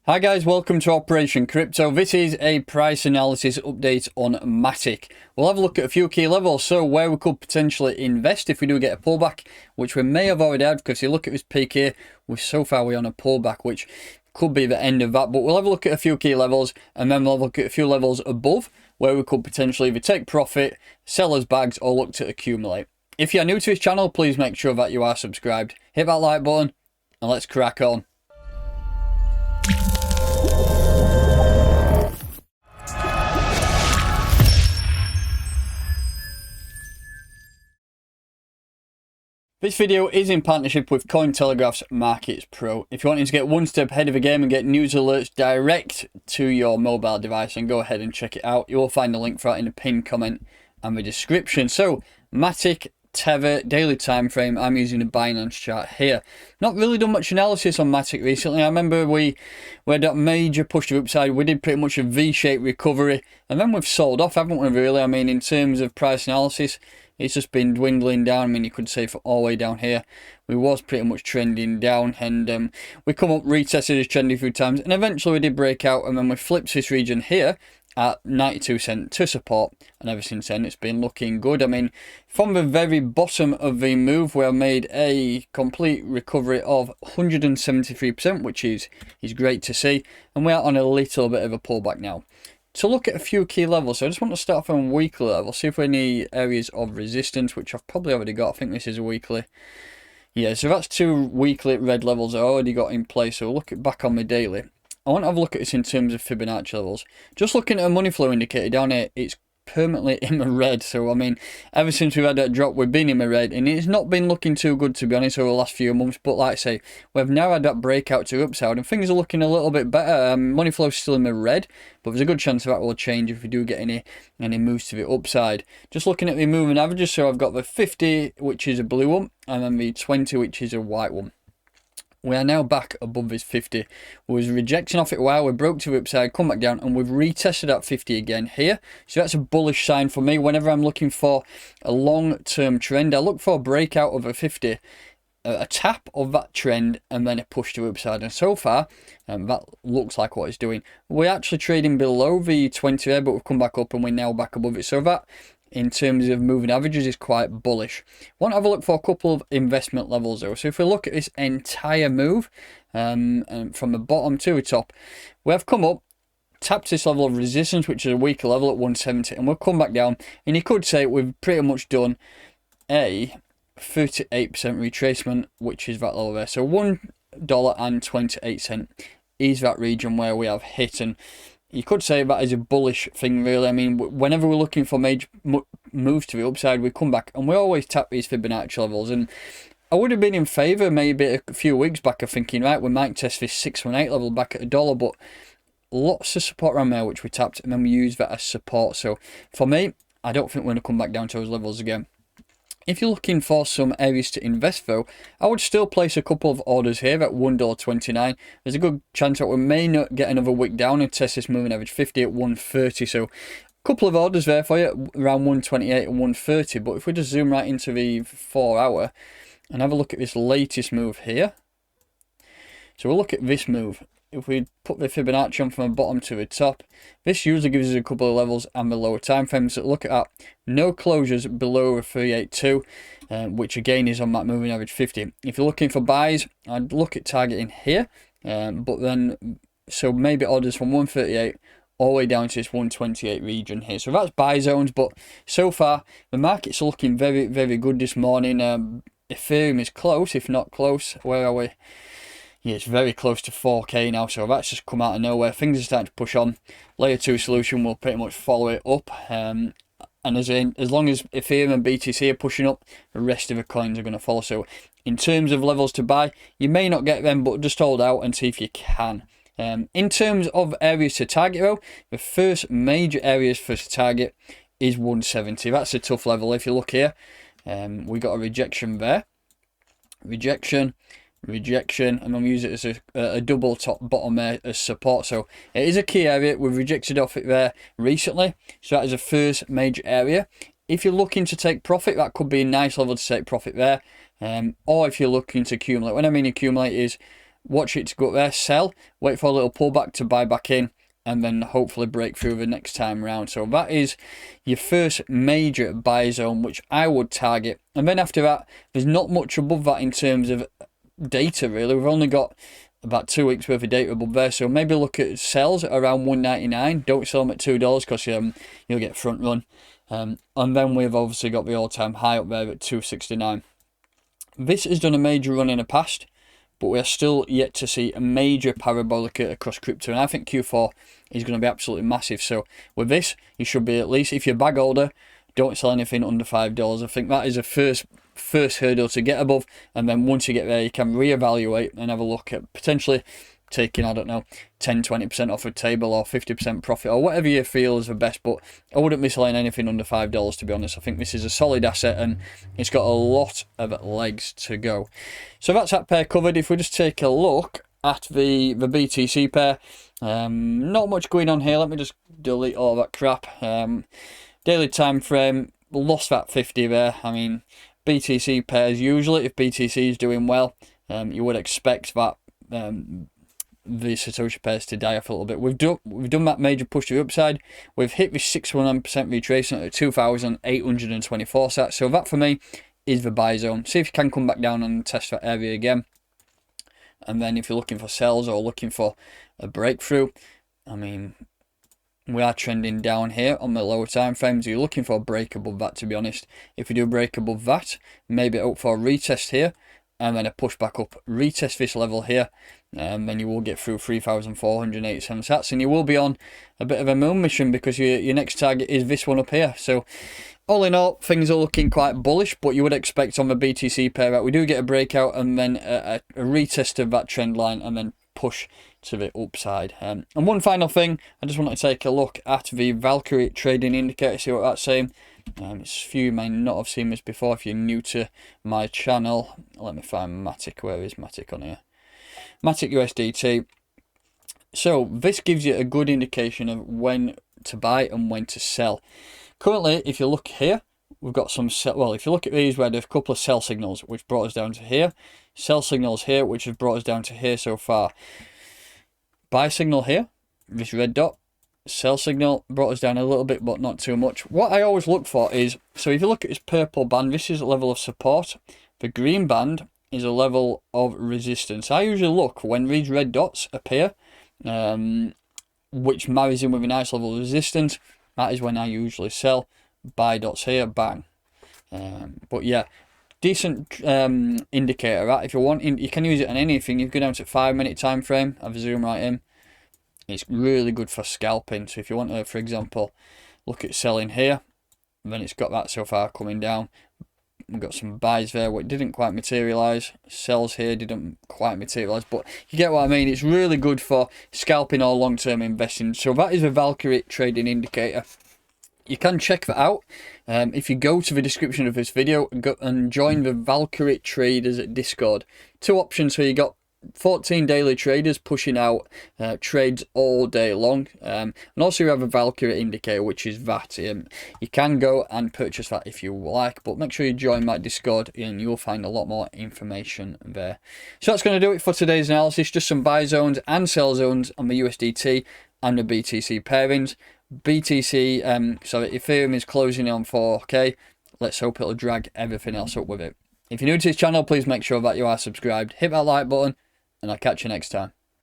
Hi guys, welcome to Operation Crypto. This is a price analysis update on Matic. We'll have a look at a few key levels, so where we could potentially invest if we do get a pullback, which we may have already had, because you look at this peak here, so far we're on a pullback, which could be the end of that. But we'll have a look at a few key levels, and then we'll have a look at a few levels above, where we could potentially either take profit, sell as bags, or look to accumulate. If you're new to this channel, please make sure that you are subscribed. Hit that like button, and let's crack on. This video is in partnership with Cointelegraph's Markets Pro. If you're wanting to get one step ahead of the game and get news alerts direct to your mobile device, then go ahead and check it out. You will find the link for that in the pinned comment and the description. So, Matic, Tether, daily time frame. I'm using the Binance chart here. Not really done much analysis on Matic recently. I remember we had that major push to the upside. We did pretty much a V-shaped recovery, and then we've sold off, haven't we, really? I mean, in terms of price analysis, it's just been dwindling down. I mean, you could say for all the way down here, we was pretty much trending down, and we come up, retested this trend a few times, and eventually we did break out, and then we flipped this region here at 92 cents to support, and ever since then it's been looking good. I mean, from the very bottom of the move, we have made a complete recovery of 173%, which is great to see, and we are on a little bit of a pullback now. To look at a few key levels, so I just want to start from weekly level, see if we have any areas of resistance, which I've probably already got. I think this is a weekly. Yeah, so that's two weekly red levels I already got in place. So we'll look back on my daily. I want to have a look at this in terms of Fibonacci levels. Just looking at a money flow indicator down here, it's permanently in the red. So I mean, ever since we've had that drop, we've been in the red, and it's not been looking too good, to be honest, over the last few months. But like I say, we've now had that breakout to upside, and things are looking a little bit better. Money flow is still in the red, but there's a good chance that will change if we do get any moves to the upside. Just looking at the moving averages, so I've got the 50, which is a blue one, and then the 20, which is a white one. We are now back above this 50. We was rejecting off it a while, we broke to the upside, come back down, and we've retested that 50 again here. So that's a bullish sign for me. Whenever I'm looking for a long-term trend, I look for a breakout of a 50, a tap of that trend, and then a push to the upside. And so far, that looks like what it's doing. We're actually trading below the 20 there, but we've come back up, and we're now back above it. So that, in terms of moving averages, is quite bullish. Want to have a look for a couple of investment levels though. So if we look at this entire move, and from the bottom to the top, we have come up, tapped this level of resistance, which is a weaker level at 170, and we'll come back down, and you could say we've pretty much done a 38% retracement, which is that level there. So $1.28 is that region where we have hit, and you could say that is a bullish thing, really. I mean, whenever we're looking for major moves to the upside, we come back and we always tap these Fibonacci levels. And I would have been in favour maybe a few weeks back of thinking, right, we might test this 618 level back at $1, but lots of support around there which we tapped, and then we use that as support. So for me, I don't think we're going to come back down to those levels again. If you're looking for some areas to invest though, I would still place a couple of orders here at $1.29. There's a good chance that we may not get another wick down and test this moving average 50 at 130. So a couple of orders there for you around 128 and 130. But if we just zoom right into the 4 hour and have a look at this latest move here. So we'll look at this move. If we put the Fibonacci on from the bottom to the top, this usually gives us a couple of levels and the lower time frames. So look at that, no closures below a 382, which again is on that moving average 50. If you're looking for buys, I'd look at targeting here, but then so maybe orders from 138 all the way down to this 128 region here. So that's buy zones, but so far the market's looking very, very good this morning. Ethereum is close, if not close. Where are we? Yeah, it's very close to 4K now, so that's just come out of nowhere. Things are starting to push on. Layer 2 solution will pretty much follow it up. And as long as Ethereum and BTC are pushing up, the rest of the coins are going to follow. So in terms of levels to buy, you may not get them, but just hold out and see if you can. In terms of areas to target though, the first major areas for to target is 170. That's a tough level. If you look here, we got a rejection there. Rejection, and I'm use it as a double top bottom there as support. So it is a key area. We've rejected off it there recently, so that is a first major area. If you're looking to take profit, that could be a nice level to take profit there, or if you're looking to accumulate. When I mean accumulate is watch it to go up there, sell, wait for a little pullback to buy back in, and then hopefully break through the next time around. So that is your first major buy zone, which I would target. And then after that, there's not much above that in terms of data, really. We've only got about 2 weeks worth of data above there, so maybe look at sells at around $1.99. Don't sell them at $2 because you'll get front run. And then we've obviously got the all-time high up there at $2.69. This has done a major run in the past, but we're still yet to see a major parabolic across crypto, and I think Q4 is going to be absolutely massive. So with this, you should be, at least if you're a bag holder, don't sell anything under $5. I think that is a first hurdle to get above, and then once you get there, you can reevaluate and have a look at potentially taking, I don't know, 10-20% off a table or 50% profit or whatever you feel is the best. But I wouldn't be selling anything under $5, to be honest. I think this is a solid asset and it's got a lot of legs to go. So that's that pair covered. If we just take a look at the BTC pair, not much going on here. Let me just delete all that crap. Daily time frame, lost that 50 there. I mean, BTC pairs, usually if BTC is doing well, you would expect that the Satoshi pairs to die off a little bit. We've done that major push to the upside. We've hit the 619% retracement at 2,824 sats. So that for me is the buy zone. See if you can come back down and test that area again. And then if you're looking for sells or looking for a breakthrough, I mean, we are trending down here on the lower time frames. You're looking for a break above that, to be honest. If we do a break above that, maybe hope for a retest here, and then a push back up, retest this level here, and then you will get through 3,487 sats, and you will be on a bit of a moon mission because your next target is this one up here. So all in all, things are looking quite bullish, but you would expect on the BTC pair that we do get a breakout and then a retest of that trend line and then push to the upside. And one final thing, I just want to take a look at the Valkyrie trading indicator, see what that's saying. It's a few you may not have seen this before if you're new to my channel. Let me find Matic. Where is Matic on here? Matic USDT. So this gives you a good indication of when to buy and when to sell. Currently, if you look here, we've got some well, if you look at these, where there's a couple of sell signals which brought us down to here, sell signals here which have brought us down to here so far. Buy signal here, this red dot. Sell signal brought us down a little bit, but not too much. What I always look for is, so if you look at this purple band, this is a level of support. The green band is a level of resistance. I usually look when these red dots appear, which marries in with a nice level of resistance. That is when I usually sell. Buy dots here, bang. But yeah, decent indicator. Right? If you want, you can use it on anything. You go down to 5-minute time frame. Have a zoom right in. It's really good for scalping. So if you want to, for example, look at selling here, then it's got that so far coming down. We've got some buys there what didn't quite materialize. Sells here didn't quite materialize, but you get what I mean. It's really good for scalping or long-term investing. So that is a Valkyrie trading indicator. You can check that out if you go to the description of this video, go and join the Valkyrie traders at Discord. Two options here. You got 14 daily traders pushing out trades all day long, and also you have a Valkyrie indicator, which is that. You can go and purchase that if you like, but make sure you join my Discord and you'll find a lot more information there. So that's going to do it for today's analysis. Just some buy zones and sell zones on the USDT and the BTC pairings. BTC, so Ethereum is closing on 4K. Let's hope it'll drag everything else up with it. If you're new to this channel, please make sure that you are subscribed. Hit that like button, and I'll catch you next time.